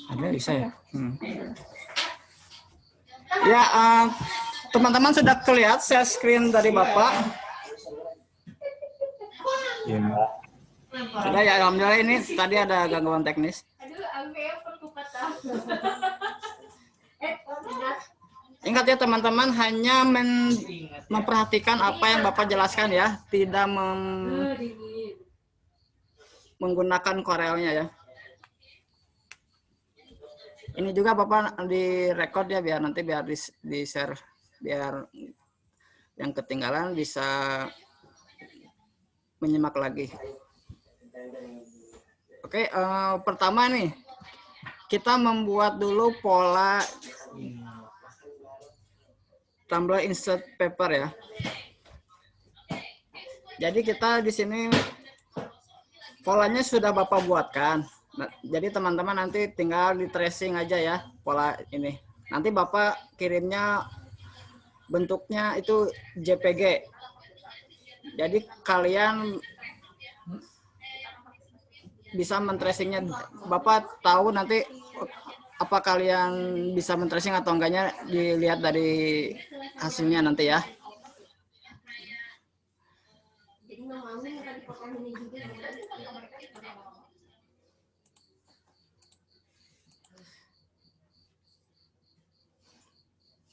Ada bisa ya? Ya, teman-teman sudah kelihatan share screen dari Bapak? Ya. Sudah ya, alhamdulillah. Ini tadi ada gangguan teknis. Ingat ya teman-teman, hanya memperhatikan apa yang Bapak jelaskan ya, tidak menggunakan Corelnya ya. Ini juga Bapak direkod ya, biar nanti biar di share, biar yang ketinggalan bisa menyimak lagi. Oke, pertama nih kita membuat dulu pola tumbler insert paper ya. Jadi kita di sini polanya sudah Bapak buatkan. Nah, jadi teman-teman nanti tinggal di tracing aja ya pola ini. Nanti Bapak kirimnya bentuknya itu JPG. Jadi kalian bisa men-tracingnya. Bapak tahu nanti apa kalian bisa men-tracing atau enggaknya dilihat dari hasilnya nanti ya.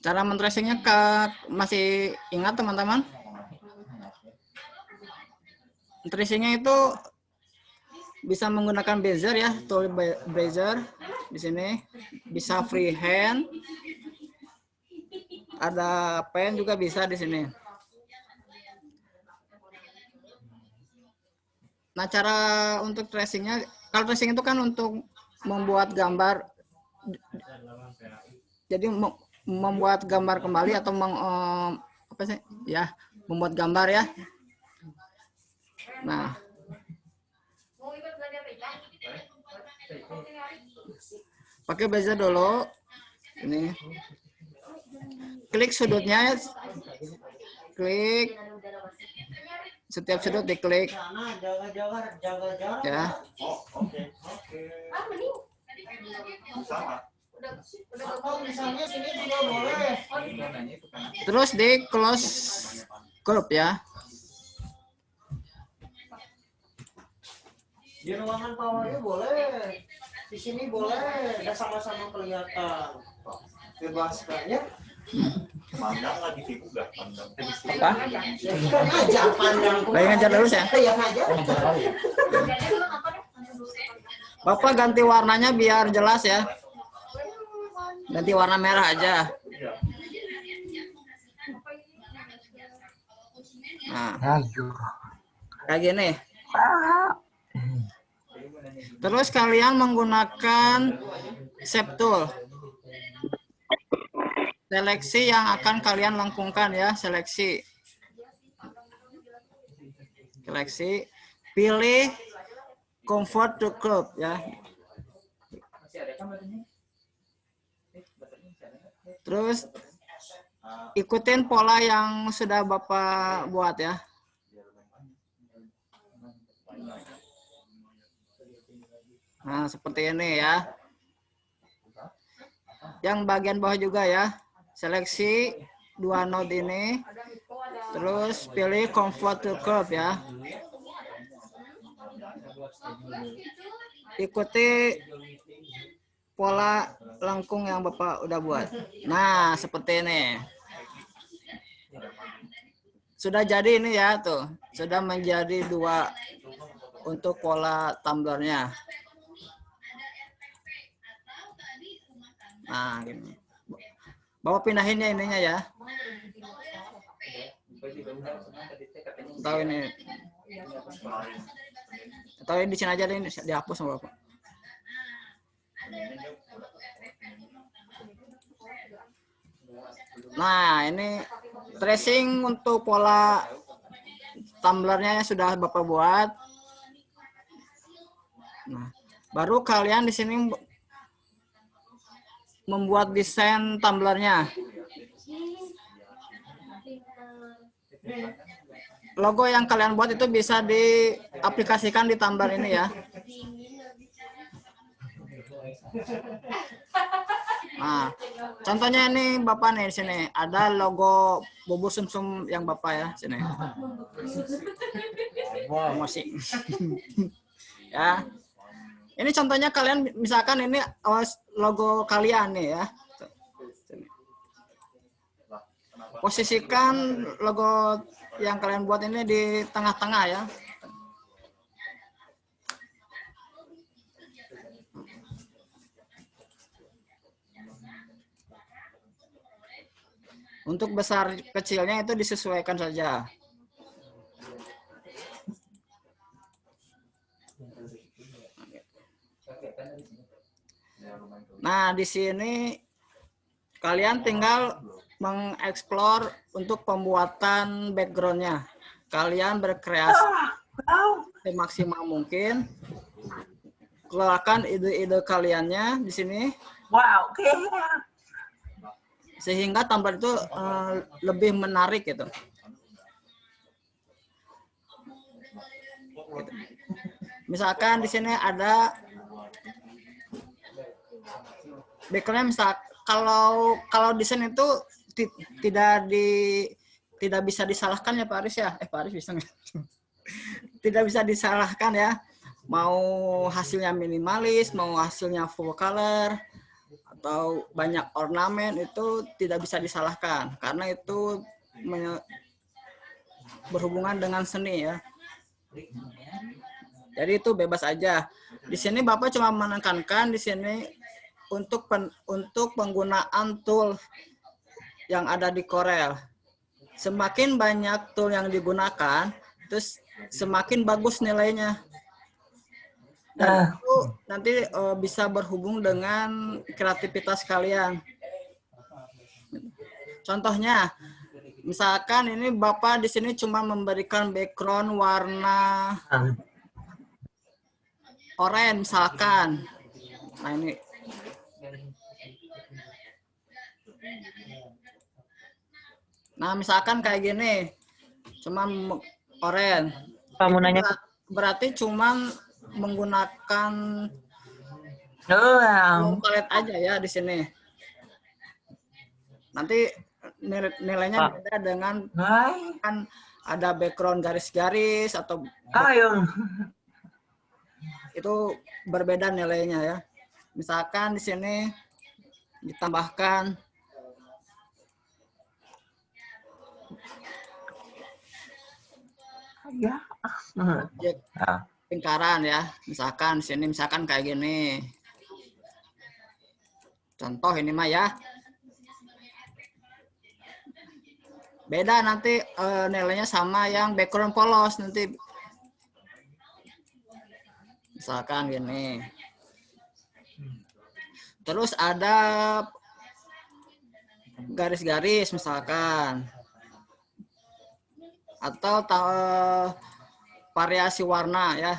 Cara men-tracingnya masih ingat teman-teman? Tracingnya itu bisa menggunakan bezier ya, tool bezier di sini, bisa freehand, ada pen juga bisa di sini. Nah, cara untuk tracingnya, kalau tracing itu kan untuk membuat gambar, jadi membuat gambar kembali atau apa sih? Ya, membuat gambar ya. Nah, pakai bezier dulu. Ini. Klik sudutnya, klik. Setiap sudut diklik. Ya. Terus di close curve ya. Di ruangan powernya boleh, di sini boleh, dan sama-sama kelihatan. Bebaskannya. Pandang lagi sibuk gak? Pandang. Apa? Ngajar pandang. Lagi ngajar terus ya? Iya ngajar. Bapak ganti warnanya biar jelas ya. Ganti warna merah aja. Nah, kayak gini. Terus kalian menggunakan shape tool. Seleksi yang akan kalian lengkungkan ya, seleksi. Seleksi, pilih convert to curve ya. Terus ikutin pola yang sudah Bapak buat ya. Nah, seperti ini ya. Yang bagian bawah juga ya. Seleksi dua node ini. Terus pilih convert to curve ya. Ikuti pola lengkung yang Bapak udah buat. Nah, seperti ini. Sudah jadi ini ya tuh. Sudah menjadi dua untuk pola tumblernya. Nah, gini. Bawa pindahinnya ininya ya. Tahu ini. Tahu di sini aja deh, dihapus sama Bapak. Nah, ini tracing untuk pola tumblernya yang sudah Bapak buat. Nah, baru kalian di sini membuat desain tumblernya. Logo yang kalian buat itu bisa diaplikasikan di tumbler ini ya. Nah, contohnya ini Bapak nih di sini ada logo bubur sumsum yang Bapak ya sini. Promosi. Ya. Ini contohnya kalian misalkan ini logo kalian nih ya. Posisikan logo yang kalian buat ini di tengah-tengah ya. Untuk besar kecilnya itu disesuaikan saja. Nah, di sini kalian tinggal mengeksplor untuk pembuatan backgroundnya. Kalian berkreasi semaksimal mungkin. Keluarkan ide-ide kaliannya di sini. Wow, oke. Sehingga tampilan itu lebih menarik gitu. Misalkan di sini ada backgroundnya, misal kalau desain itu tidak bisa disalahkan ya Pak Aris ya. Pak Aris bisa nggak? Tidak bisa disalahkan ya. Mau hasilnya minimalis, mau hasilnya full color, atau banyak ornamen, itu tidak bisa disalahkan karena itu berhubungan dengan seni ya. Jadi itu bebas aja. Di sini Bapak cuma menekankan di sini untuk penggunaan tool yang ada di Corel. Semakin banyak tool yang digunakan, terus semakin bagus nilainya. Dan itu nanti bisa berhubung dengan kreativitas kalian. Contohnya, misalkan ini Bapak di sini cuma memberikan background warna oranye misalkan. Nah ini. Nah misalkan kayak gini, cuma oranye. Kamu nanya Berarti cuma menggunakan palet aja ya di sini. Nanti nilainya beda dengan kan ada background garis-garis atau itu berbeda nilainya ya. Misalkan di sini ditambahkan objek lingkaran ya. Misalkan di sini misalkan kayak gini. Contoh ini mah ya. Beda nanti nilainya sama yang background polos nanti. Misalkan gini. Terus ada garis-garis misalkan. Atau variasi warna ya.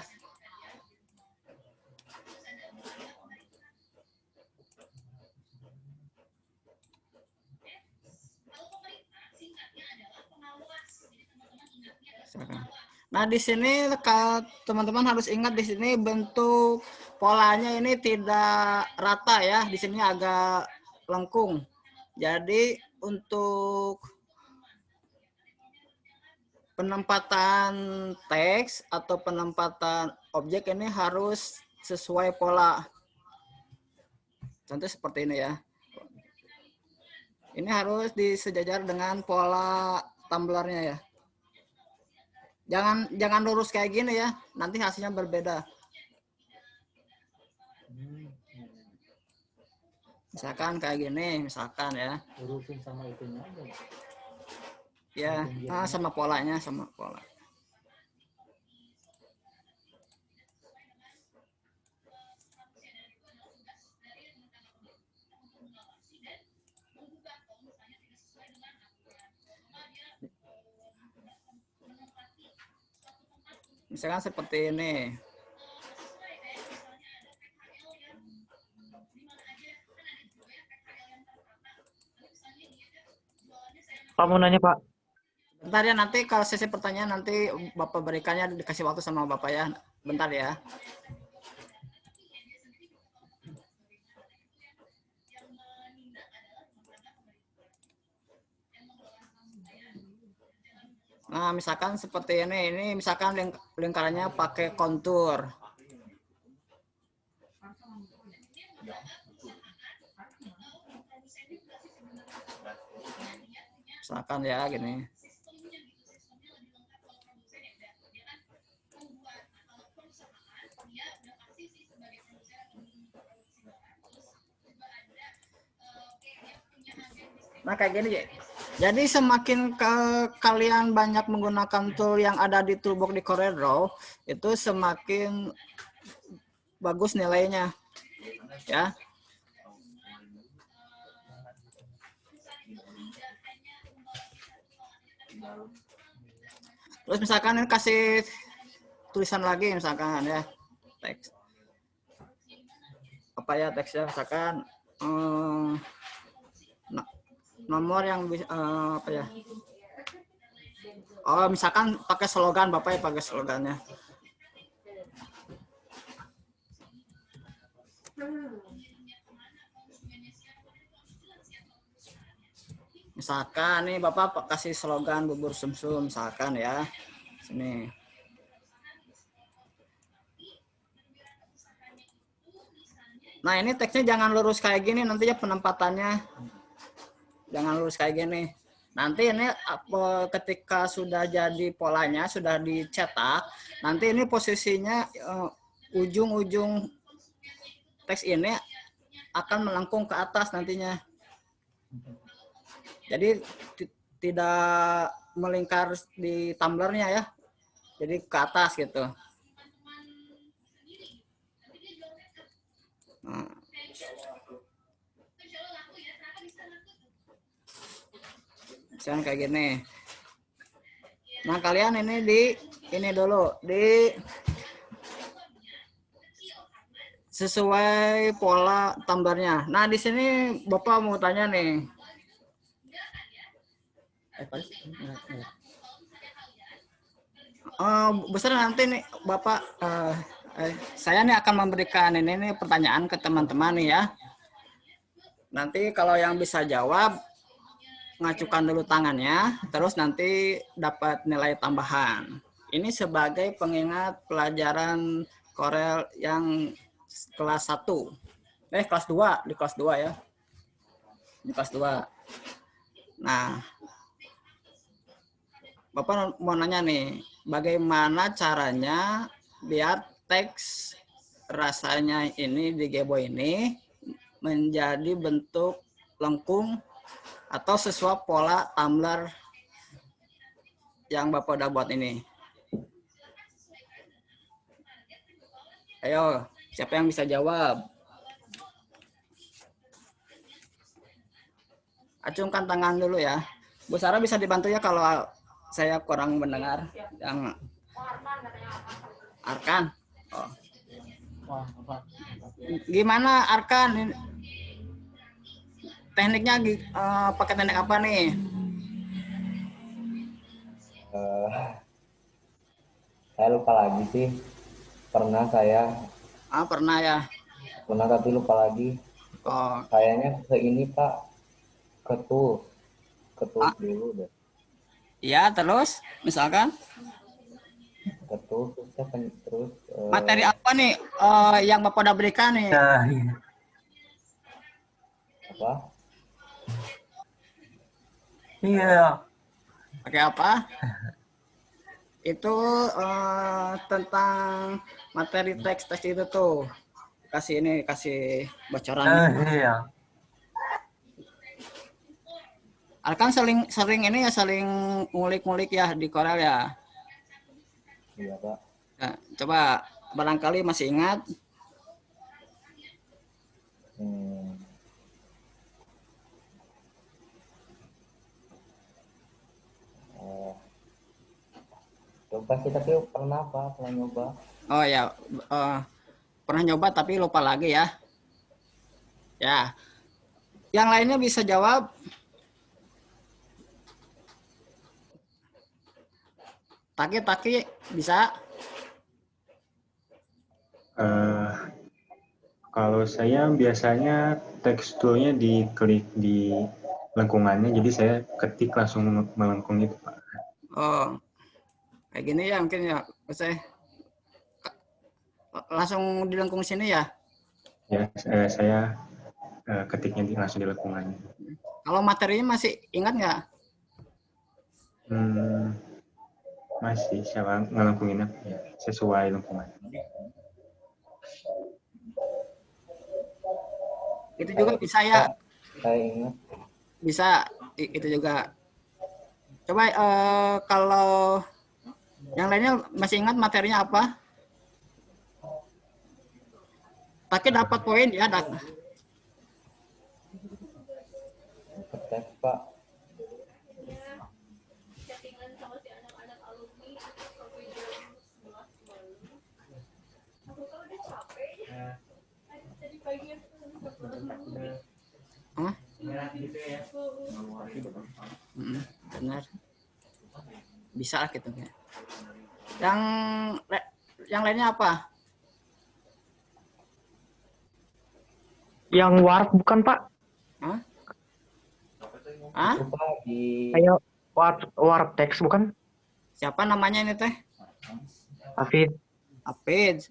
Nah, di sini teman-teman harus ingat di sini bentuk polanya ini tidak rata ya. Di sini agak lengkung. Jadi untuk penempatan teks atau penempatan objek ini harus sesuai pola. Contoh seperti ini ya. Ini harus disejajar dengan pola tumblernya ya. Jangan lurus kayak gini ya, nanti hasilnya berbeda. Misalkan kayak gini, misalkan ya. Lurusin sama itunya aja. Ya, sama polanya, sama pola. Misalkan seperti ini. Kamu nanya Pak. Bentar ya, nanti kalau sesi pertanyaan nanti Bapak berikannya, dikasih waktu sama Bapak ya. Bentar ya. Nah, misalkan seperti ini misalkan lingkarannya pakai kontur. Misalkan ya gini. Nah, kayak gini ya. Jadi semakin kalian banyak menggunakan tool yang ada di toolbox di CorelDRAW, itu semakin bagus nilainya. Ya. Terus misalkan ini kasih tulisan lagi misalkan ya. Teks. Apa ya teksnya misalkan nomor yang bisa apa ya? Oh, misalkan pakai slogan, Bapak ya pakai slogannya. Misalkan nih Bapak kasih slogan bubur sumsum misalkan ya. Sini. Nah, ini teksnya jangan lurus kayak gini nantinya penempatannya. Jangan lurus kayak gini. Nanti ini ketika sudah jadi polanya, sudah dicetak, nanti ini posisinya ujung-ujung teks ini akan melengkung ke atas nantinya. Jadi tidak melingkar di tumblernya ya. Jadi ke atas gitu. Nah. Misalnya kayak gini. Nah, kalian ini dulu sesuai pola tumblernya. Nah, di sini Bapak mau tanya nih. Besar nanti nih Bapak saya nih akan memberikan ini pertanyaan ke teman-teman nih ya. Nanti kalau yang bisa jawab ngajukan dulu tangannya, terus nanti dapat nilai tambahan. Ini sebagai pengingat pelajaran Corel yang kelas 1. Kelas 2, di kelas 2 ya. Di kelas 2. Nah, Bapak mau nanya nih, bagaimana caranya biar teks rasanya ini di Gebo ini menjadi bentuk lengkung atau sesuai pola tumbler yang Bapak udah buat ini. Ayo, siapa yang bisa jawab? Acungkan tangan dulu ya. Bu Sarah bisa dibantu ya kalau saya kurang mendengar. Yang Arkan. Oh. Gimana Arkan? Tekniknya pakai teknik apa nih? Saya lupa lagi sih. Pernah saya. Pernah ya. Pernah tapi lupa lagi. Oh. Kayaknya ke ini Pak. Ketul dulu deh. Iya, terus misalkan? Ketul terus. Materi apa nih yang Bapak udah berikan nih? Apa? Iya. Pakai apa? Itu tentang materi teks itu tuh. Kasih bocoran. Iya. Kan sering ini ya saling ngulik-ngulik ya di Corel ya. Iya Pak. Nah, coba barangkali masih ingat. Coba sih tapi pernah nyoba. Oh ya, pernah nyoba tapi lupa lagi ya. Ya, yang lainnya bisa jawab. Taki bisa. Kalau saya biasanya teksturnya diklik di lengkungannya, jadi saya ketik langsung melengkung itu Pak. Oh, Kayak gini ya mungkin ya. Saya langsung dilengkung sini ya. Ya, saya ketiknya langsung di lengkungan. Kalau materinya masih ingat nggak? Masih, siapa ngelengkungin apa ya? Sesuai lengkungan. Itu juga bisa ya. Saya ingat. Bisa itu juga. Coba kalau yang lainnya masih ingat materinya apa? Tapi dapat poin ya. Ketek, Pak. Hah? Benar. Bisa lah gitu ya. Yang lainnya apa? Yang warp bukan Pak? Hah? Itu Pak di Kayak warp text bukan? Siapa namanya ini teh? Afid. Apid.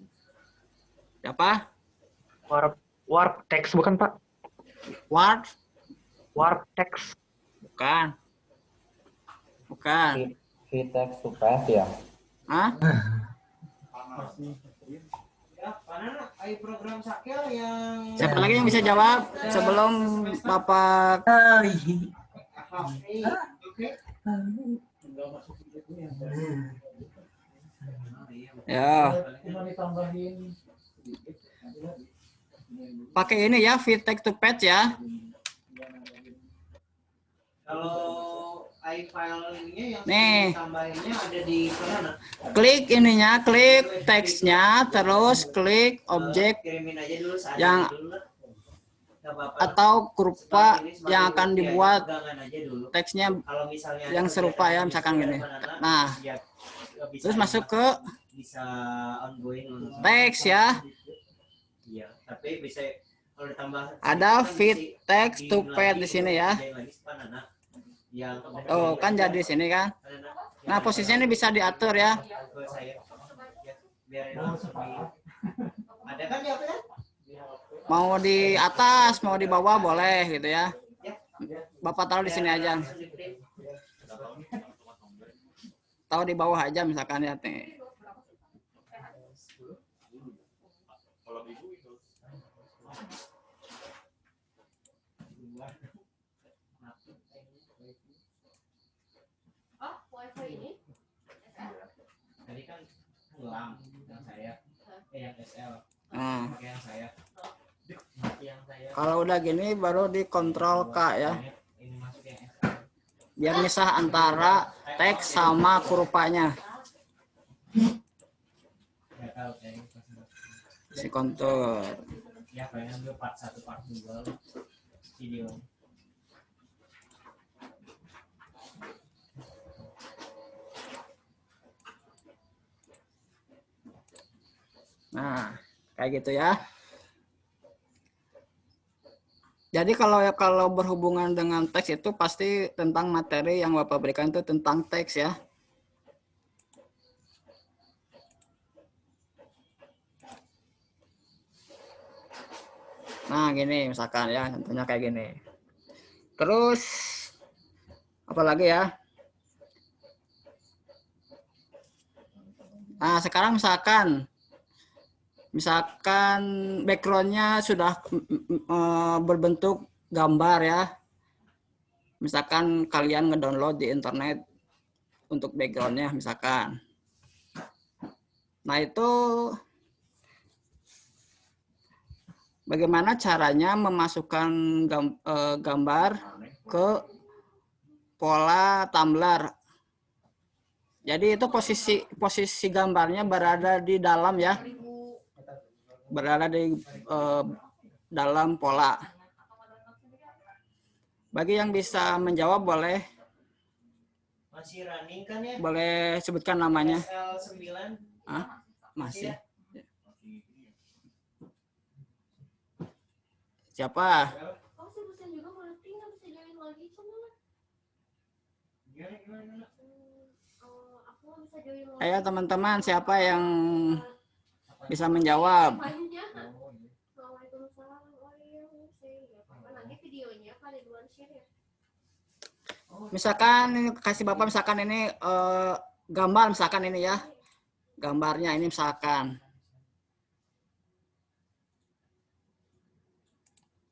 Siapa? Warp text bukan Pak? Ward? Warp text. Bukan. Bukan. Vitex Supes ya. Hah? Ya, mana ai program Sakel yang Siapa lagi yang bisa jawab sebelum Bapak Hafi. ya pakai ini ya, VTech to Patch ya. Kalau file-nya yang Nih. tambahinnya ada di mana? Klik ininya, klik teksnya, terus klik objek Kirimin aja dulu seadanya yang- dulu lah. Nggak apa-apa. atau kurva Ini sebagai yang akan bukti aja, dibuat pegangan aja dulu. teksnya Kalau misalnya ada yang serupa ya, kegiatan misalkan industri gini. apa, Nana, Nah, ya, bisa terus masuk ke bisa ongoing langsung. teks ya. Iya, tapi bisa kalau ditambah Ada kan fit bisa text to diin pad lagi, di sini ya. dikerjain lagi, Pak Nana. Yang Oh, kan jadi sini kan. Nah, posisinya ini bisa diatur ya. Ke saya. Ya, biarin langsung di- Ada kan di HP kan? Mau di atas, mau di bawah boleh gitu ya. Bapak taruh di sini aja. Langsung di print. Taruh di bawah aja misalkan ya. Nih. Oh, wifi ini? Tadi kan ulang yang saya, yang SL, Nah, pakai yang saya. Yang saya. kalau udah gini baru dikontrol K ya. Ini masuk yang SL. Biar misah antara teks sama kurvanya. Nggak tahu kayaknya pas- Si kontur. ya pengen gue part 1 part 2 video. Nah, kayak gitu ya. Jadi kalau berhubungan dengan teks itu pasti tentang materi yang Bapak berikan itu tentang teks ya. Nah, gini misalkan ya, contohnya kayak gini. Terus apa lagi ya? Nah, sekarang misalkan backgroundnya sudah berbentuk gambar ya. Misalkan kalian ngedownload di internet untuk backgroundnya misalkan. Nah, itu bagaimana caranya memasukkan gambar ke pola tumbler. Jadi itu posisi gambarnya berada di dalam ya. Berada di dalam pola. Bagi yang bisa menjawab boleh Masih running kan ya? boleh sebutkan namanya. SL9 Ah, masih. Siapa? Kamu sih bosan juga berarti nggak bisa join lagi coba lah. gimana? Aku nggak bisa Ayo teman-teman, siapa yang bisa menjawab? Waalaikumsalam. Oh iya, saya nggak apa-apa. Nanti videonya pada duluan share ya. Misalkan ini kasih Bapak misalkan ini gambar misalkan ini ya. Gambarnya ini misalkan.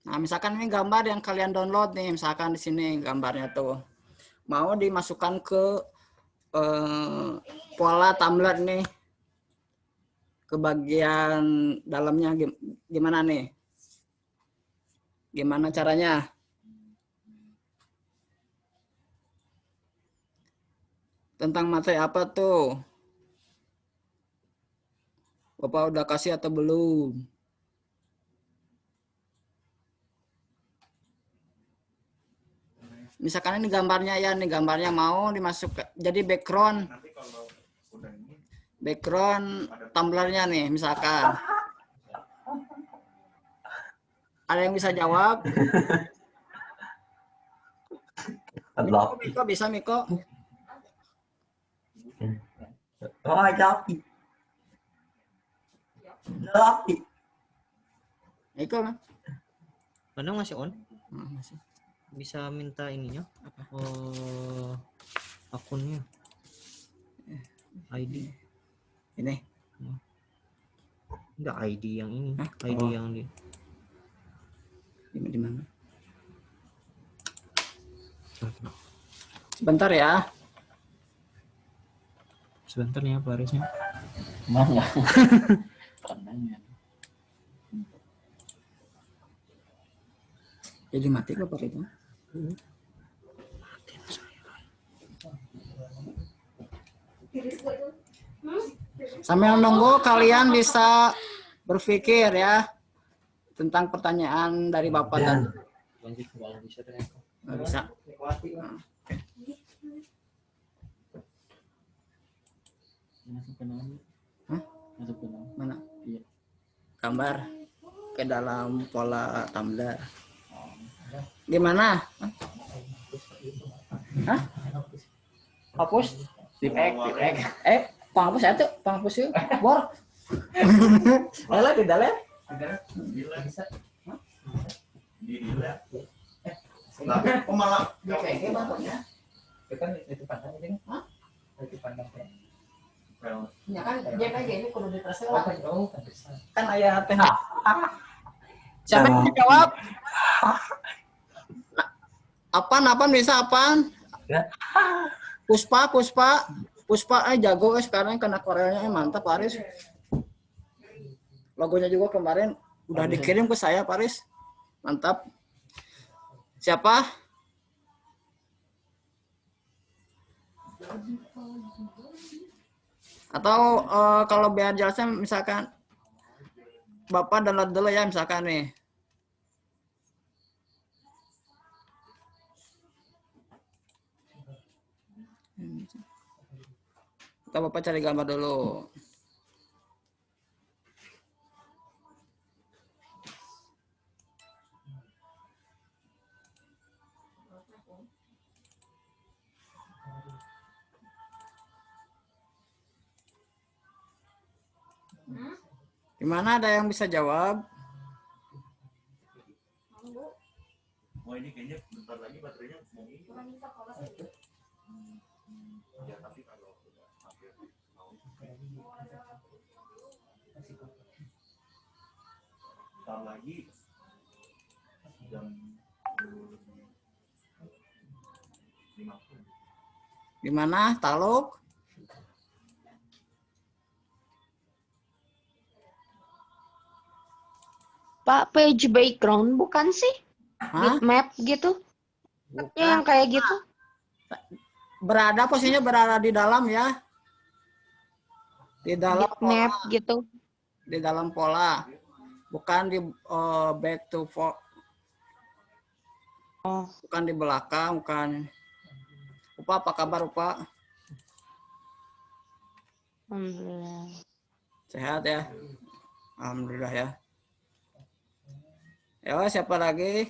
Nah, misalkan ini gambar yang kalian download nih, misalkan di sini gambarnya tuh. Mau dimasukkan ke pola Tumblr nih. Ke bagian dalamnya gimana nih? Gimana caranya? Tentang materi apa tuh? Bapak udah kasih atau belum? Misalkan ini gambarnya ya, nih gambarnya mau dimasuk jadi background Tumblr-nya nih misalkan. Ada yang bisa jawab? Miko bisa Miko? Oh, Japi. Japi. Miko kan? Mana masih on? Masih. Bisa minta ininya? Apa? Akunnya. ID. Ini. Enggak ID yang ini. Hah? ID Oh. yang di. Di mana? Sebentar ya. Sebentar ya Parisnya. Mana? Pandangnya. Jadi mati kok Pak itu. Sambil menunggu kalian bisa berpikir ya tentang pertanyaan dari Bapak tadi. Lanjut ke dalam bisa deh. Nggak bisa. Masuk ke dalam. Hah? Masuk ke dalam. Mana? Iya. Gambar ke dalam pola Tumblr. Gimana? Hah? Hapus? Penghapus ya tuh, penghapus yuk. Bor. Lele tidak le? Bisa. Pemalah. Oke, bapaknya. Itu kan itu pandang ini. Hah? Itu pandang ya. Ya kan, dia kayak gini kudu ditransfer Oh, lah. kan bisa. Kan ayah teh. Siapa yang jawab? Apaan bisa apaan? Ya. Puspa jago sekarang kena Koreanya mantap Paris. Logonya juga kemarin udah dikirim ke saya Paris. Mantap. Siapa? Atau kalau biar jelasnya misalkan Bapak download dulu ya misalkan nih. Kita Bapak cari gambar dulu. Gimana ada yang bisa jawab? Oh ini kayaknya bentar lagi baterainya mau ini. Ya tapi kalau udah hampir mau bentar lagi jam 50. Gimana? Taluk? Pak, page background bukan sih? Hah? Bitmap gitu? Bukan. Yang kayak gitu? Posisinya berada di dalam ya. Di dalam Bitmap pola. gitu. Di dalam pola. Bukan di back to for. Oh. Bukan di belakang, bukan. Upa, apa kabar Upa? Alhamdulillah. Sehat ya? Alhamdulillah ya. Ya, siapa lagi?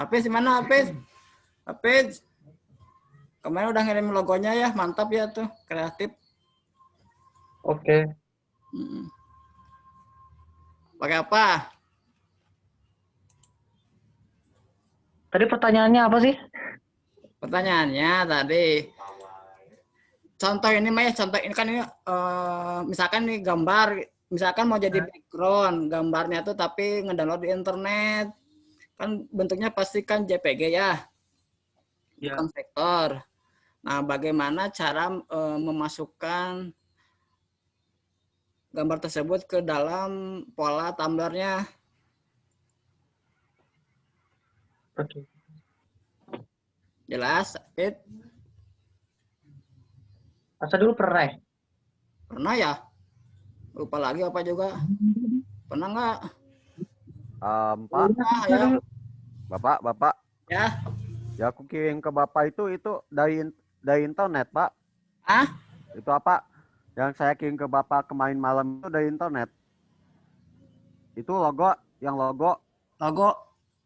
Hafiz gimana Hafiz? Hafiz. Kemarin udah ngirim logonya ya, mantap ya tuh, kreatif. Oke. Pakai apa? Tadi pertanyaannya apa sih? Pertanyaannya tadi. Contoh ini Mah ya, contoh ini kan ini misalkan nih gambar, misalkan mau jadi background gambarnya tuh tapi ngedownload di internet. Kan bentuknya pasti kan JPG ya. Bukan vektor. Nah, bagaimana cara memasukkan gambar tersebut ke dalam pola tumblernya? Oke. Jelas, Fit? Masa dulu pernah ya? Pernah ya? Lupa lagi apa juga? Pernah nggak? Pak, Ya. Bapak. Ya. Ya aku kirim ke Bapak itu dari internet, Pak. Ah? Itu apa? Yang saya kirim ke Bapak kemarin malam itu dari internet. Itu logo.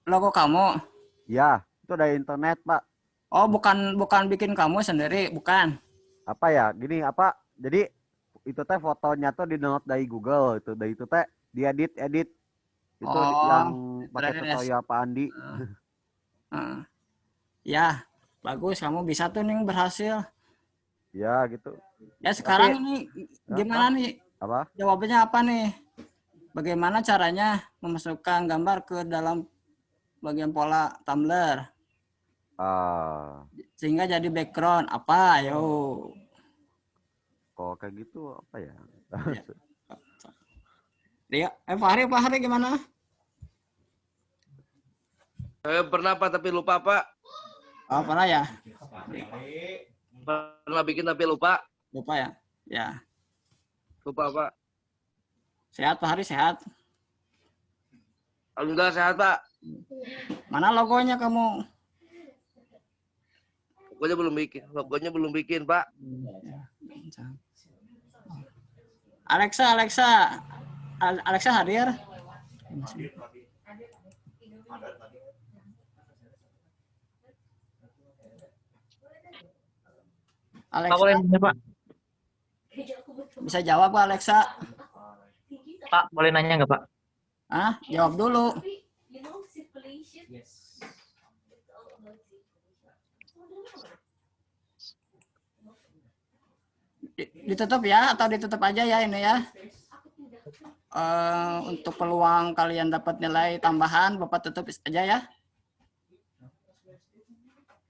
Logo kamu? Ya, itu dari internet, Pak. Oh, bukan bikin kamu sendiri, bukan? Apa ya? Gini, apa? Jadi itu teh fotonya tuh di-download dari Google itu. Dari itu teh diedit. Itu yang pakai tutorial Pak Andi. Ya, bagus. Kamu bisa tuh nih berhasil. Ya, gitu. Ya, sekarang ini gimana nih? Apa? Jawabannya apa nih? Bagaimana caranya memasukkan gambar ke dalam bagian pola tumbler? Sehingga jadi background. Apa? Ayo. Kok kayak gitu apa ya? Ya. Fahri gimana? Saya pernah Pak tapi lupa Pak. Oh, pernah ya? Pernah bikin tapi lupa. Lupa ya? Ya. Lupa Pak. Sehat Pak Hari, sehat? Alhamdulillah sehat Pak. Mana logonya kamu? Logonya belum bikin Pak. Alexa hadir? Alexa. Boleh nanya, Pak? Bisa jawab Pak Alexa? Pak, boleh nanya nggak Pak? Jawab dulu. Ditutup ya atau ditutup aja ya ini ya? Untuk peluang kalian dapat nilai tambahan, Bapak tutup aja ya.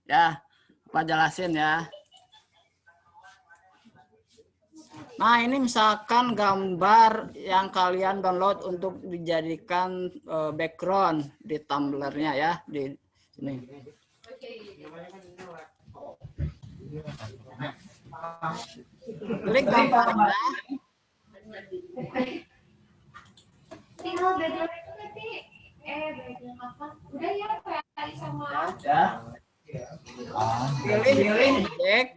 Ya, Bapak jelasin ya. Nah, ini misalkan gambar yang kalian download untuk dijadikan background di tumblernya ya, di sini. Klik gambarnya. Tinggal background itu nanti background apa? Udah ya Pak sama. Pilih objek.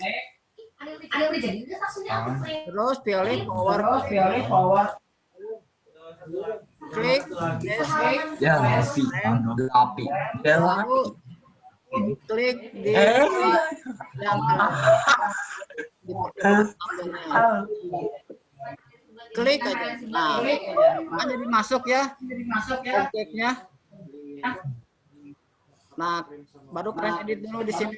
Terus pilih power. Klik Ya, api. lalu klik di yang di klik aja. Nah, jadi masuk ya objeknya. Nah, baru kalian edit dulu di sini.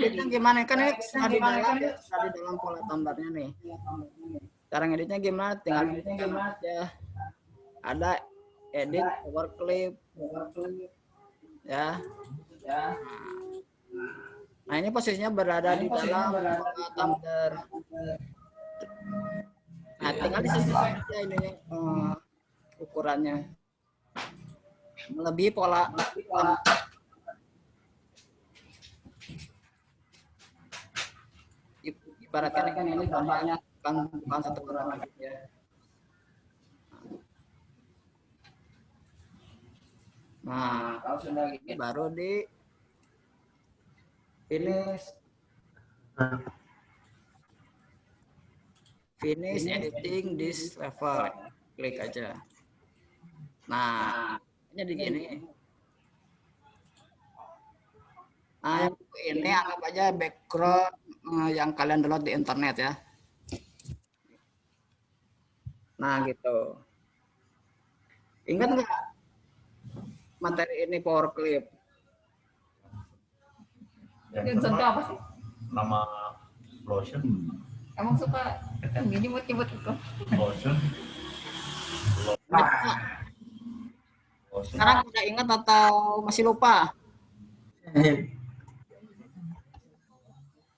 Editnya gimana? Kan ini di dalam pola tumblernya nih. Cara ngeditnya gimana? Tinggal editnya aja. Ada edit, power clip, ya. Nah, ini posisinya berada di dalam pola tumbler. Nah, tinggal disesuaikan aja ini ukurannya. Melebihi pola ibaratkan kan ini gambarnya bukan satu orang lagi ya. Nah, kalau sudah ini baru di finish editing this level. Klik aja. Nah, jadi gini. Nah, ini anggap aja background yang kalian download di internet ya. Nah, gitu. Ingat nggak materi ini Power Clip? Yang contoh apa sih? Nama lotion. Emang suka nyebut-nyebut itu. Lotion. Sekarang udah ingat atau masih lupa?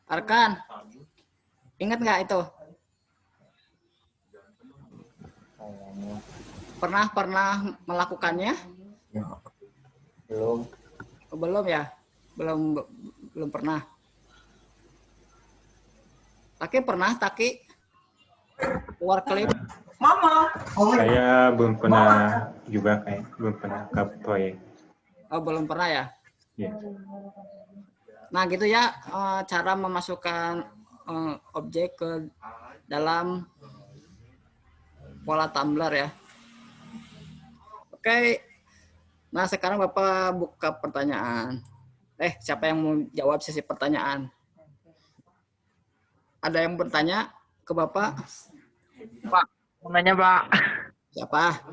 Arkan, ingat nggak itu? Pernah melakukannya? Belum. Oh, belum ya? Belum pernah. Taki pernah, Taki? Power Clip? Saya belum pernah juga belum pernah ke proyek. Oh, belum pernah ya? Ya. Nah, gitu ya cara memasukkan objek ke dalam pola tumbler ya. Oke. Nah, sekarang Bapak buka pertanyaan. Siapa yang mau jawab sesi pertanyaan? Ada yang bertanya ke Bapak? Pak, mau nanya Pak. Siapa?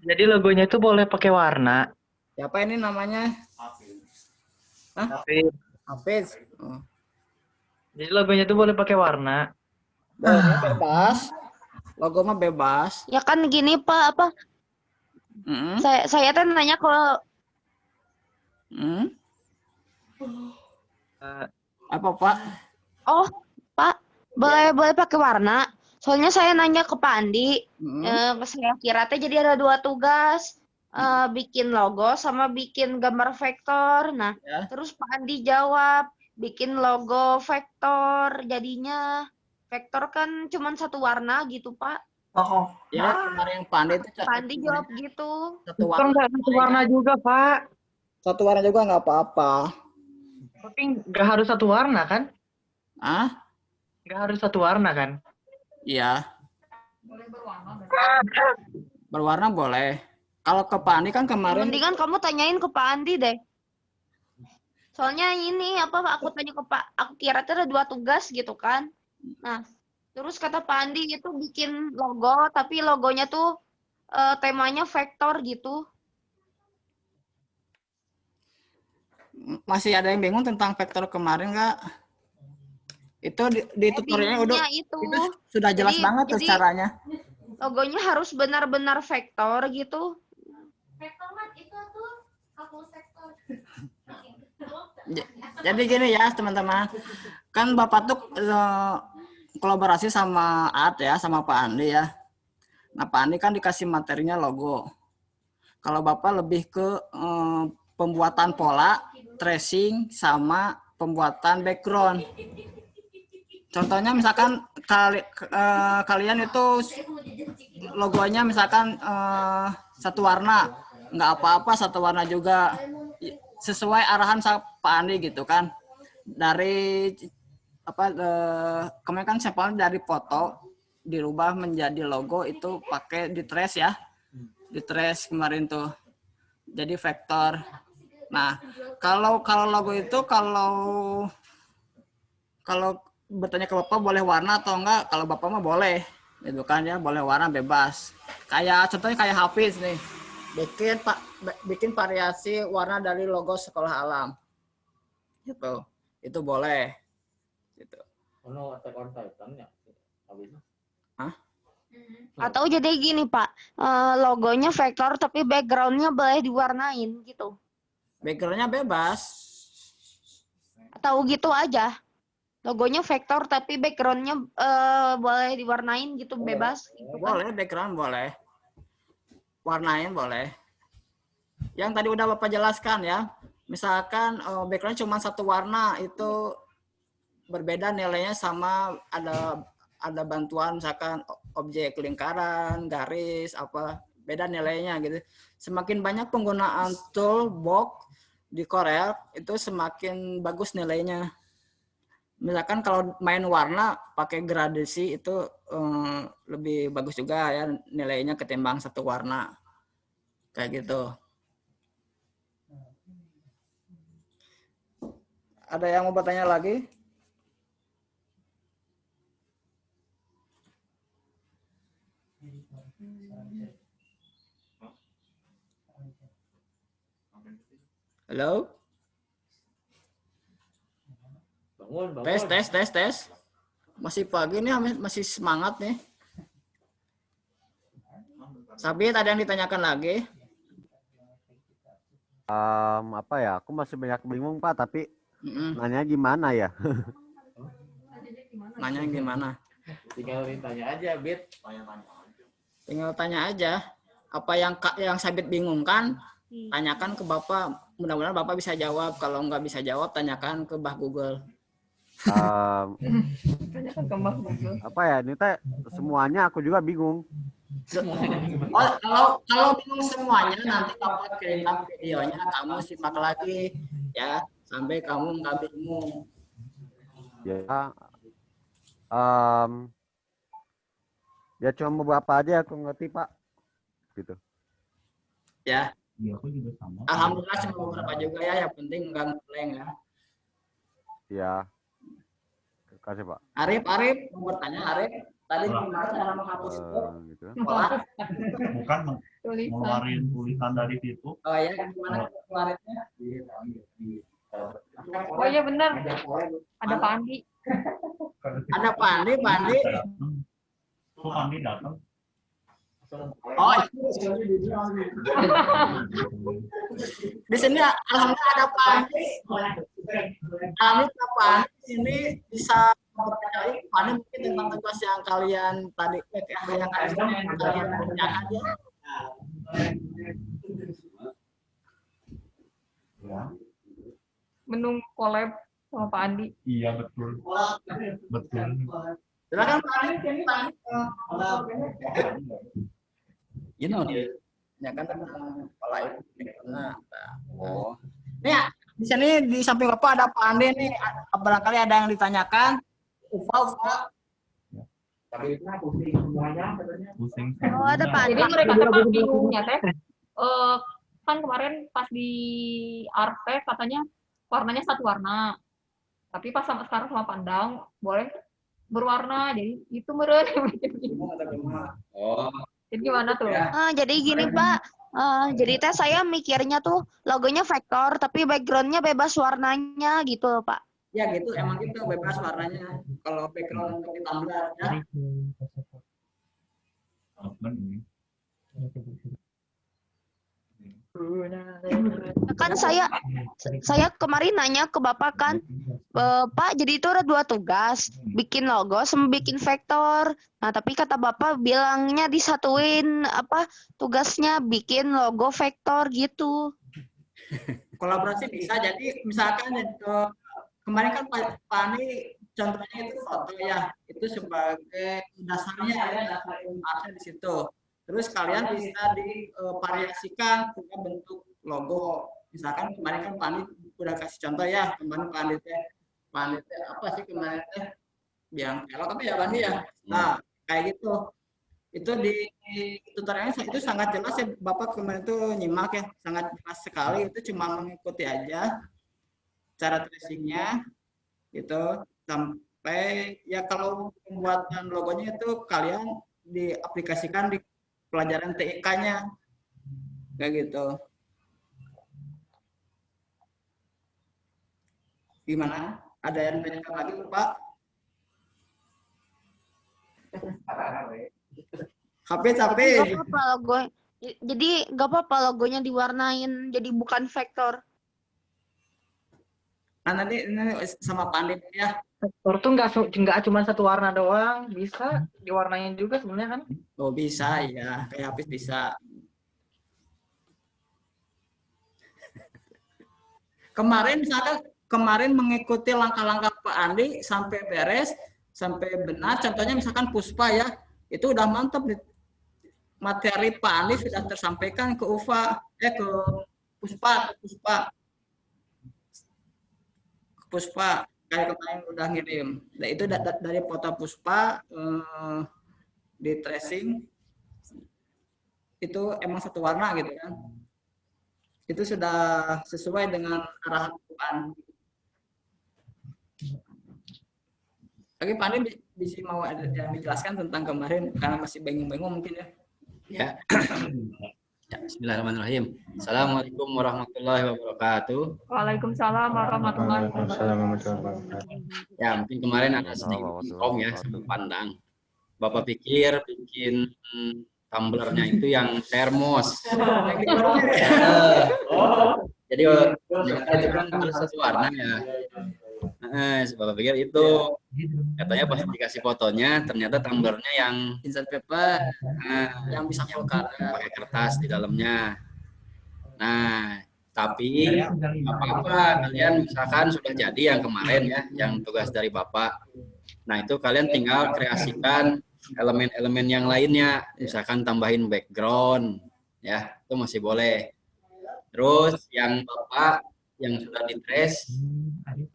Jadi logonya itu boleh pakai warna. Siapa ini namanya? Tapi Hafiz. Oh. jadi logonya itu boleh pakai warna. Boleh, bebas. Logo mah bebas. Ya kan gini Pak, apa? Saya tuh nanya kalau Apa Pak? oh Pak, boleh pakai warna. Soalnya saya nanya ke Pak Andi, saya kira teh jadi ada 2 tugas. Bikin logo sama bikin gambar vektor. Nah, terus Pak Andi jawab bikin logo vektor. Jadinya vektor kan cuma 1 warna gitu, Pak. Oh, ya kemarin Pak Andi itu Pak Andi jawab gitu. satu warna. Satu warna juga, Pak. Satu warna juga nggak apa-apa. Tapi nggak harus satu warna kan? Nggak harus satu warna kan? Iya. Boleh berwarna. Berwarna boleh. Kalau ke Pak Andi kan kemarin. Mendingan kamu tanyain ke Pak Andi deh. Soalnya ini aku tanya ke Pak, aku kira itu ada 2 tugas gitu kan. Nah, terus kata Pak Andi itu bikin logo, tapi logonya tuh temanya vektor gitu. Masih ada yang bingung tentang vektor kemarin nggak? Itu di tutorialnya udah itu sudah jelas banget tuh caranya. Logonya harus benar-benar vektor gitu. Vektor mah itu tuh hapus vektor. Jadi gini ya teman-teman, kan Bapak tuh kolaborasi sama Art ya, sama Pak Andi ya. Nah Pak Andi kan dikasih materinya logo. Kalau Bapak lebih ke pembuatan pola, tracing, sama pembuatan background. Contohnya misalkan kalian itu logonya misalkan 1 warna, nggak apa-apa 1 warna juga, sesuai arahan Pak Andi gitu kan. Dari kemarin kan sampelnya dari foto dirubah menjadi logo itu pakai di trace ya, di trace kemarin tuh jadi vektor. Nah kalau logo itu kalau bertanya ke Bapak boleh warna atau enggak, kalau Bapak mah boleh gitu kan ya, boleh warna bebas. Kayak contohnya kayak Hafiz nih, bikin variasi warna dari logo sekolah alam gitu, itu boleh gitu. Atau jadi gini Pak, logonya vektor tapi backgroundnya boleh diwarnain gitu. Backgroundnya bebas. Atau gitu aja. Logonya vektor tapi backgroundnya boleh diwarnain gitu, bebas. Gitu kan? Boleh, background boleh. Warnain boleh. Yang tadi udah Bapak jelaskan ya. Misalkan background cuma 1 warna, itu berbeda nilainya sama ada bantuan misalkan objek lingkaran, garis, apa, beda nilainya gitu. Semakin banyak penggunaan toolbox di Corel, itu semakin bagus nilainya. Misalkan kalau main warna pakai gradasi itu lebih bagus juga ya nilainya ketimbang 1 warna. Kayak gitu. Ada yang mau bertanya lagi? Halo? Bangun. Tes. Masih pagi nih, masih semangat nih. Sabit, ada yang ditanyakan lagi? Apa ya? Aku masih banyak bingung Pak, tapi nanya gimana ya? Nanya gimana? Tinggal tanya aja, Bit. Tinggal tanya aja. Apa yang Sabit bingung kan? Tanyakan ke Bapak. Mudah-mudahan Bapak bisa jawab. Kalau nggak bisa jawab, tanyakan ke Mbah Google. Apa ya? Ini teh semuanya aku juga bingung. Kalau bingung semuanya, nanti Bapak kirimkan videonya, kamu simak lagi ya sampai kamu nggak bingung. Ya, ya cuma beberapa aja aku ngerti Pak, gitu. Ya. Iya, aku juga sama. Alhamdulillah cuma beberapa juga ya, yang penting nggak ngeleng ya. Ya, terima kasih Pak. Arif mau bertanya Arif. Tadi gimana cara menghapus itu? Gitu. Bukan ngeluarin tulisan dari situ. Oh ya, gimana keluarinnya? Oh iya benar. Ada Pak Andi. Ada Pak Andi. Kok Andi datang? Oh, di sini alhamdulillah ada Pak Andi. Alhamdulillah Pak Andi ini bisa mempercayai Pak Andi mungkin tentang tugas yang kalian tadi yang kalian kerjakan ya. Menunggu collab sama Pak Andi. Iya betul. Silakan Pak Andi. Ya kan tentang pola itu. Oh. Nih, di sini di samping Bapak ada Pak Andi nih. Barangkali ada yang ditanyakan. Ufa. Tapi itu pusing semuanya katanya. Pusing. Oh, ada Pak Jadi Andi. mereka sempat bingungnya teh. Kan kemarin pas di RP katanya warnanya satu warna. Tapi pas sekarang sama pandang boleh berwarna. Jadi itu meren. Oh. Jadi gimana tuh? Jadi gini Pak, jadi teh saya mikirnya tuh logonya vektor, tapi backgroundnya bebas warnanya gitu Pak. Ya gitu, emang gitu bebas warnanya. Kalau background untuk ditambah ya. Kan saya kemarin nanya ke Bapak kan, Pak, jadi itu ada 2 tugas, bikin logo sama bikin vektor. Nah, tapi kata Bapak bilangnya disatuin tugasnya bikin logo vektor gitu. Kolaborasi bisa, jadi misalkan kemarin kan Pak Ani contohnya itu foto ya, itu sebagai dasarnya ya, dasar ilmunya di situ. Terus kalian bisa divariasikan ke bentuk logo. Misalkan kemarin kan Pak Andi udah kasih contoh ya, kemarin Pak Andi apa sih kemarin teh? Yang elok apa ya Pak Andi ya? Nah, kayak gitu. Itu di tutorialnya itu sangat jelas ya, Bapak kemarin itu nyimak ya, sangat jelas sekali. Itu cuma mengikuti aja cara tracingnya gitu sampai ya kalau pembuatan logonya itu kalian diaplikasikan di pelajaran TIK-nya kayak gitu. Gimana? Ada yang bertanya lagi Pak? HP. Jadi nggak apa-apa logonya diwarnain jadi bukan vektor. Nah nanti sama Pandit ya. Vektor tuh nggak cuma satu warna doang, bisa diwarnain juga sebenarnya kan? Oh bisa ya, kayak habis bisa. Kemarin mengikuti langkah-langkah Pak Andi sampai beres, sampai benar. Contohnya misalkan Puspa ya, itu udah mantap. Materi Pak Andi sudah tersampaikan ke ke Puspa kayak kemarin udah ngirim. Nah, itu dari foto Puspa di tracing itu emang satu warna gitu kan. Itu sudah sesuai dengan arahan Tuhan. Lagi Pak Andi bisa mau ada yang dijelaskan tentang kemarin karena masih bingung-bingung mungkin ya. Ya. Ya, bismillahirrahmanirrahim. Assalamualaikum warahmatullahi wabarakatuh. Waalaikumsalam warahmatullahi wabarakatuh. Ya, mungkin kemarin ada sedikit kong ya sama pandang. Bapak pikir bikin tumblernya itu yang termos. Jadi itu kan harus satu warna ya. Bapak pikir itu katanya pas dikasih fotonya ternyata tumblernya yang insert paper yang bisa color pakai kertas di dalamnya. Nah, tapi apa kalian misalkan sudah jadi yang kemarin ya, yang tugas dari Bapak. Nah, itu kalian tinggal kreasikan elemen-elemen yang lainnya, misalkan tambahin background ya, itu masih boleh. Terus yang Bapak yang sudah di trace,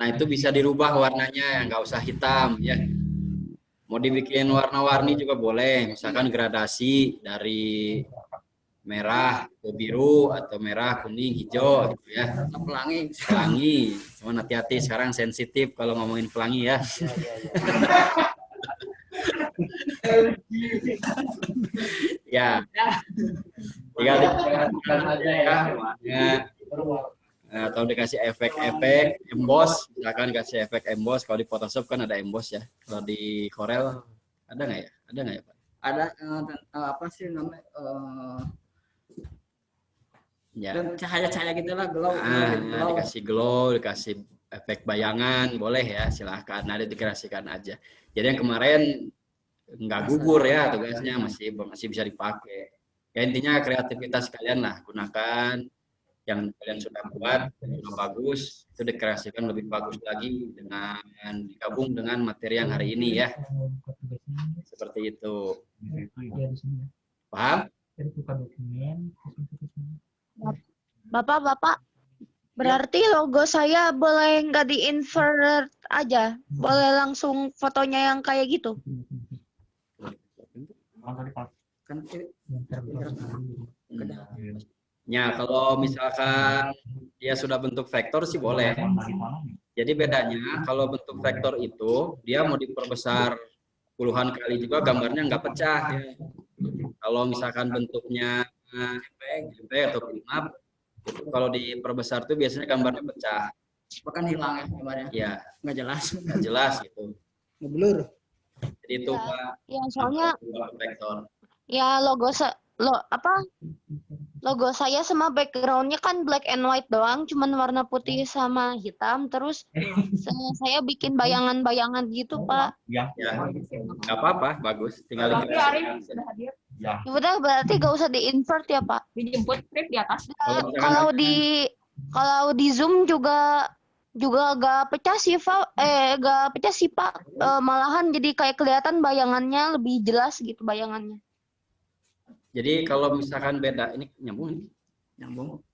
nah itu bisa dirubah warnanya, nggak usah hitam ya. Mau dibikin warna-warni juga boleh, misalkan gradasi dari merah ke biru atau merah, kuning, hijau gitu ya. Pelangi. Pelangi, cuman hati-hati sekarang sensitif kalau ngomongin pelangi ya. Ya, tinggal dikasih aja ya. Atau dikasih efek-efek emboss, misalkan kasih efek emboss. Kalau di Photoshop kan ada emboss ya. Kalau di Corel ada nggak ya? Ada nggak ya Pak? Ada apa sih namanya? Ya. Dan cahaya-cahaya gitulah, glow. Dikasih glow, dikasih efek bayangan, boleh ya, silahkan. Nanti dikreasikan aja. Jadi yang kemarin nggak gugur ya tugasnya, masih bisa dipakai. Ya intinya kreativitas kalian lah, gunakan yang kalian sudah buat, yang sudah bagus, itu dikreasikan lebih bagus lagi dengan digabung dengan materi yang hari ini ya. Seperti itu. Paham? Bapak, berarti logo saya boleh nggak di-invert aja? Boleh langsung fotonya yang kayak gitu? Ya, kalau misalkan dia sudah bentuk vektor sih boleh. Jadi bedanya kalau bentuk vektor itu dia mau diperbesar puluhan kali juga gambarnya nggak pecah. Kalau misalkan bentuknya JPEG atau bitmap, itu kalau diperbesar tuh biasanya gambarnya pecah. Bahkan hilang ya gambarnya. Ya, nggak jelas. Nggak jelas gitu. Ngeblur. Jadi itu Pak. Ya soalnya Vektor. ya logo saya sama backgroundnya kan black and white doang, cuman warna putih sama hitam. Terus saya bikin bayangan-bayangan gitu Pak. Ya, nggak apa-apa, bagus. Tinggal Ya udah, berarti gak usah di-invert ya Pak. Dijemput strip di atas. Kalau di Zoom juga gak pecah sih Pak. Gak pecah sih Pak. Malahan jadi kayak kelihatan bayangannya lebih jelas gitu bayangannya. Jadi kalau misalkan beda, ini nyambung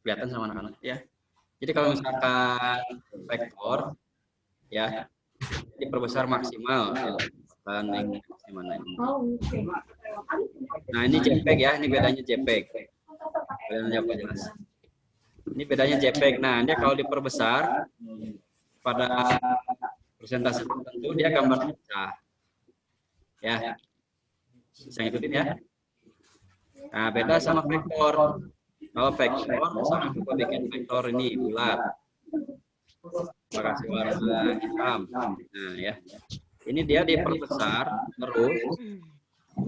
kelihatan sama anak-anak ya. Jadi kalau misalkan vektor ya diperbesar maksimal ya. Nah ini JPEG ya, ini bedanya JPEG. Kalian jawab jelas. Ini bedanya JPEG. Nah dia kalau diperbesar pada presentasi tertentu dia gambarnya pecah. Ya, bisa ngikutin ya. Nah, beda sama vektor. Kalau vektor, misalnya kita bikin vektor ini bulat, kasih warna hitam. Nah, ya, ini dia diperbesar terus.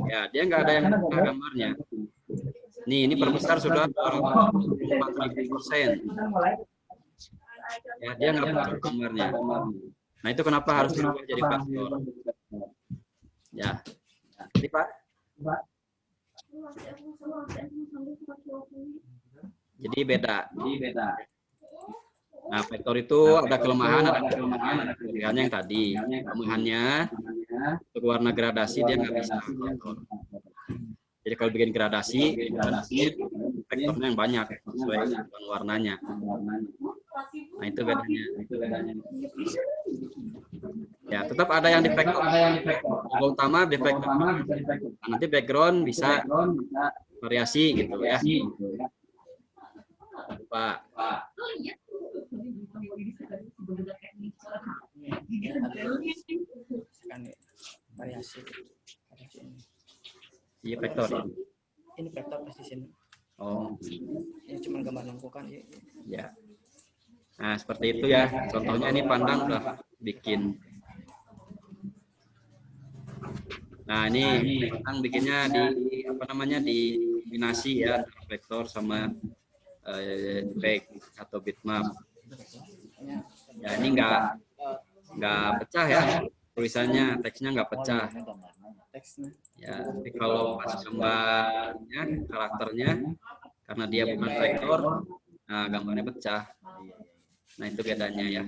Ya, dia nggak ada yang pecah gambarnya. Nih, ini perbesar sudah 4.000%. Ya, dia nggak pecah gambarnya. Nah, itu kenapa harus berubah jadi vektor? Ya, ini Pak. Jadi beda. Nah, vektor itu ada kelemahan, ada kelebihannya yang tadi. Kelemahannya untuk warna gradasi dia nggak bisa vektor. Jadi kalau bikin gradasi vektornya yang banyak sesuai dengan warnanya. Nah, itu bedanya. Ya, tetap ada yang di vektor. Logo utama di vektor. Nah, nanti background bisa variasi gitu ya. Pak. Variasi. Iya vektor ya. Ini vektor pasti sini. Oh. Ini cuma gambar lengkukan ya. Ya. Nah, seperti itu ya. Contohnya ini pandang udah bikin. Nah, ini pandang bikinnya di apa namanya di kombinasi ya antara vektor sama JPEG atau bitmap. Ya, ini nggak pecah ya. Tulisannya, teksnya nggak pecah. Ya, tapi kalau pas gambarnya, karakternya, karena dia bukan vektor, nah gambarnya pecah. Nah itu bedanya ya.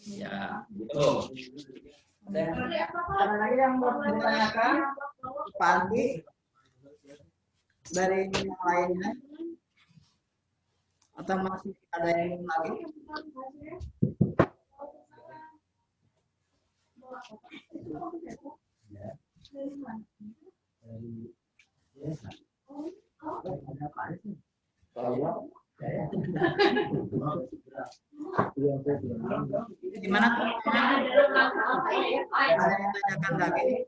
Ya, gitu. Ada lagi yang mau ditanyakan Pak Andi dari yang lainnya? Atau masih ada yang lagi? Gimana? Tanyakan lagi.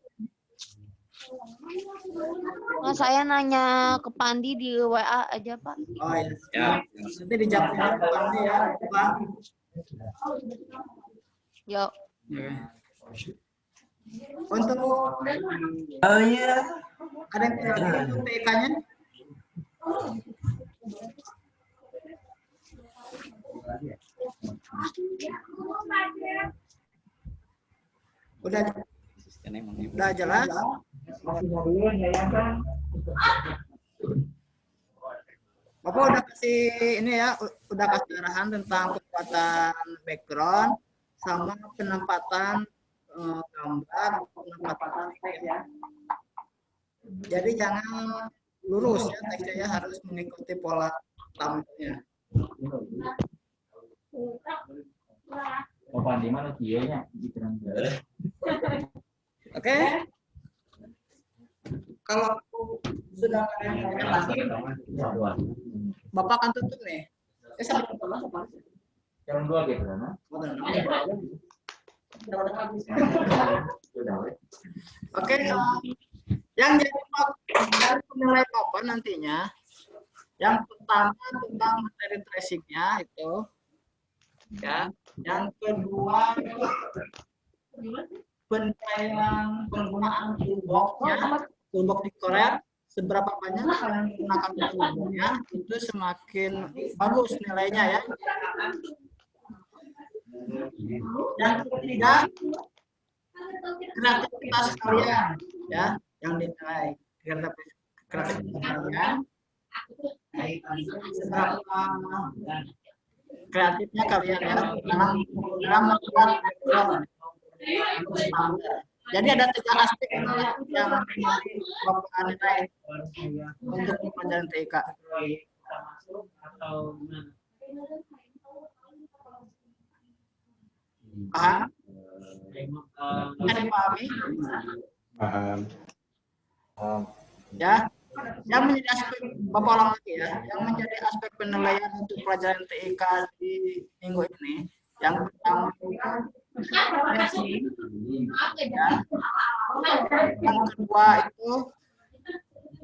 Nah, saya nanya ke Pandi di WA aja, Pak. Oh iya. Ya. Nanti dijawab Pak Pandi ya, Pak. Yuk. Untuk ada yang lagi untuk TK-nya? Udah jelas? Bapak udah kasih ini ya, udah kasih arahan tentang kekuatan background sama penempatan gambar, penempatan teks ya. Jadi jangan lurus ya teksnya ya, harus mengikuti pola thumbnail-nya. Bapak di mana dianya? Oke. Kalau sudah kalian lagi, Bapak akan tutup nih. Sampai Jam 2 gitu kan? Oke, yang jadi penilai Bapak nantinya, yang pertama tentang materi tracing-nya itu, ya. Yang kedua penilaian penggunaan toolbox-nya, toolbox di Corel, seberapa banyak kalian menggunakan toolbox-nya, itu semakin bagus nilainya ya. Yang ketiga, kreativitas kalian ya, yang dinilai kreativitas kalian, seberapa kreatifnya kalian ya dalam membuat background. Jadi ada 3 aspek yang Bapak nilai untuk pelajaran TIK. Paham? Bisa dipahami? Paham. Ya, yang menjadi aspek Bapak ulang lagi ya, yang menjadi aspek penilaian untuk pelajaran TIK di minggu ini, yang pertama ya. Yang kedua itu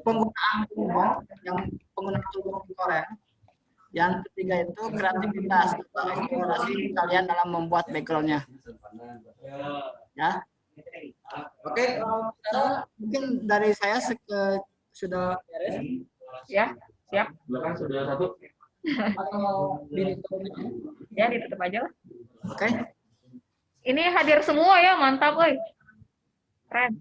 penggunaan toolbox, yang penggunaan toolbox di Corel. Yang ketiga itu kreativitas atau eksplorasi kalian dalam membuat backgroundnya. Ya. Oke, mungkin dari saya sudah beres. Ya, siap. Belakang sudah satu. Atau ditutup? Ya, ditutup aja lah. Oke. Ini hadir semua ya, mantap, woy. Keren.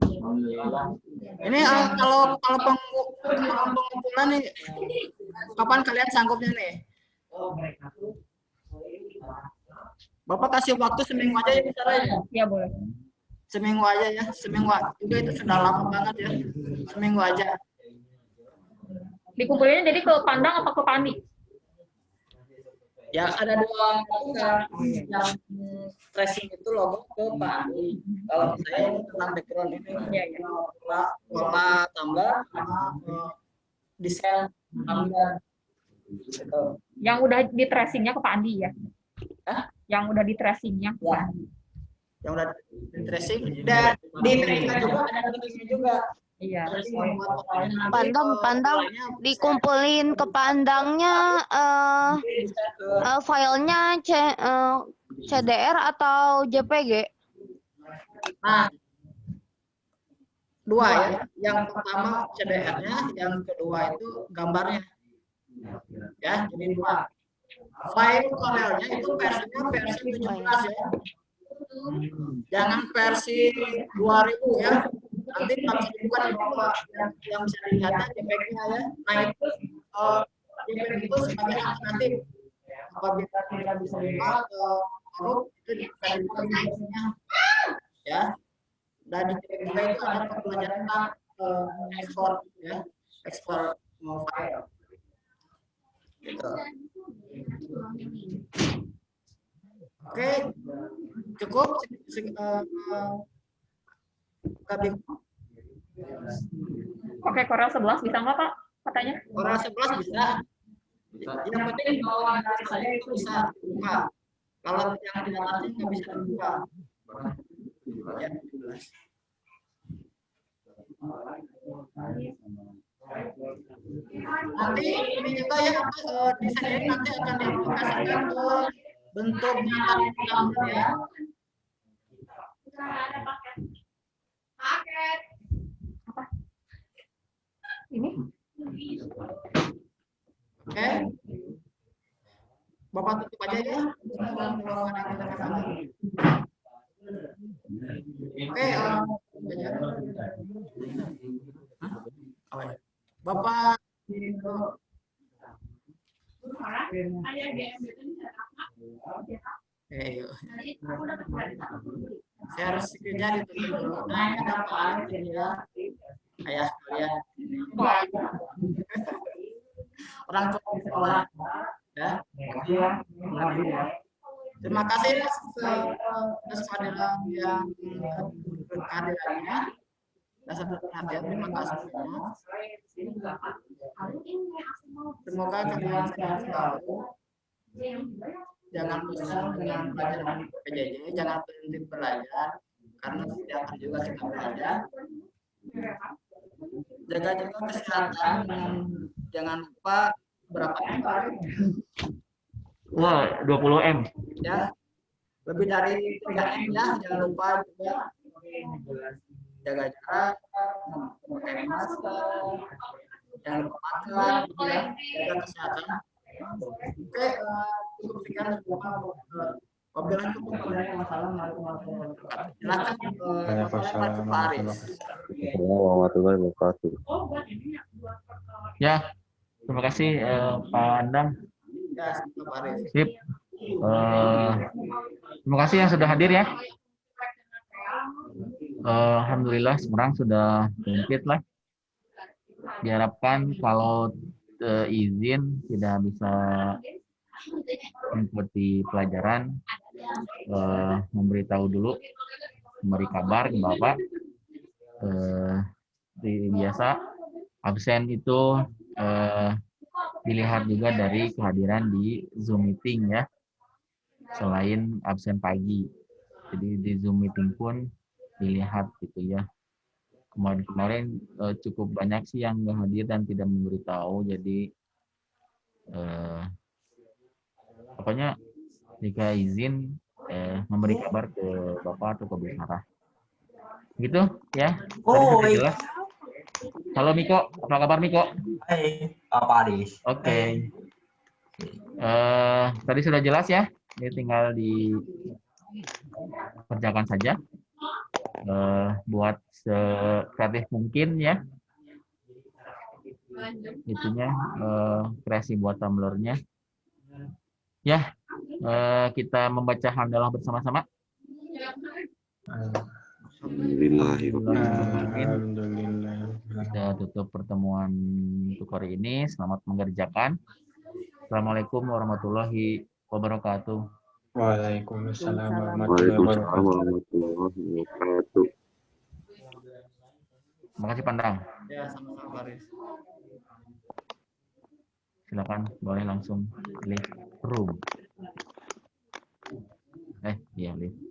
Ini kalau pengumpulan nih, kapan kalian sanggupnya nih? Bapak kasih waktu seminggu aja ya bicara ya? Iya, boleh. Seminggu aja ya, seminggu juga itu sudah lama banget ya. Seminggu aja. Dikumpulinnya jadi ke Pandang apa ke Pandi? Ya ada dua kan, yang tracing itu logo ke Pak Andi. Kalau saya ini tentang background ini pola tambah sama desain tambah. Gitu. Yang udah di tracingnya ke Pak Andi ya? Hah? Yang udah di tracingnya ke Pak Andi. Yang udah di tracing dan di tracing juga ada juga. Iya. Pandang dikumpulin ke pandangnya filenya CDR atau JPG? Nah, dua ya. Yang pertama CDR-nya, yang kedua itu gambarnya. Ya, jadi dua. File Corel-nya itu versinya versi 17 ya. Jangan versi 2000 ya. Nanti bisa dibuka di bawah yang bisa dilihatnya JPEG-nya ya. Nah itu JPEG itu sebagai alternatif apabila tidak bisa dibuka baru itu bisa dibuka di bawahnya ya. Dan di JPEG itu ada pelajaran tentang ekspor ya, ekspor file. Gitu. Oke, cukup. Oke, Corel 11 bisa nggak Pak? Katanya? Corel 11 bisa. Yang penting bahwa dari saya itu bisa dibuka. Kalau yang tidak langsung nggak bisa dibuka. Ya, nanti ini juga ya desain ini nanti akan diaplikasikan ke bentuk nyata ya. Paket. Apa? Ini? Oke. Bapak tutup aja ya. Oke, Bapak saya harus kerja di dulu. Nah, ini ada Pak ya. Ayah kalian. Orang tua sekolah. Ya. Terima kasih atas kehadiran yang kehadirannya. Dasar perhatian, terima kasih semua. Semoga kalian sehat selalu. Jangan bosan dengan pelajaran PJJ, jangan berhenti belajar karena setiap hari juga kita belajar. Jaga juga kesehatan, jangan lupa berapa Wah, 20 M. Ya, lebih dari 3 M ya, jangan lupa juga jaga jarak, memakai masker, jangan lupa makan, ya, jaga kesehatan. Oke, cukup sekian. Wabillahi taufiq wal hidayah. Silakan Pak Aris. Warahmatullahi wabarakatuh. Ya, terima kasih Pak Andang. Ya, Pak Aris. Sip. Terima kasih yang sudah hadir ya. Alhamdulillah Semarang sudah komplit lah. Diharapkan kalau izin tidak bisa mengikuti pelajaran, memberitahu dulu, memberi kabar ke Bapak. Biasa absen itu dilihat juga dari kehadiran di Zoom meeting ya, selain absen pagi. Jadi di Zoom meeting pun dilihat gitu ya. Kemarin cukup banyak sih yang nggak hadir dan tidak memberitahu. Jadi pokoknya jika izin memberi kabar ke Bapak atau ke Bu Sarah. Gitu ya. Oh, jelas. Halo Miko, apa kabar Miko? Hai, Pak Aris. Oke. Tadi sudah jelas ya. Ini tinggal dikerjakan saja. Buat sekreatif mungkin ya. Itunya kreasi buat tumblernya. Ya, kita membaca hamdalah bersama-sama. Alhamdulillah. Kita tutup pertemuan untuk hari ini. Selamat mengerjakan. Assalamualaikum warahmatullahi wabarakatuh. Waalaikumsalam warahmatullahi Waalaikumsalam wabarakatuh. warahmatullahi wabarakatuh. Makasih Pandang. Ya, sama-sama Faris. Silakan, boleh langsung leave room. Iya, leave.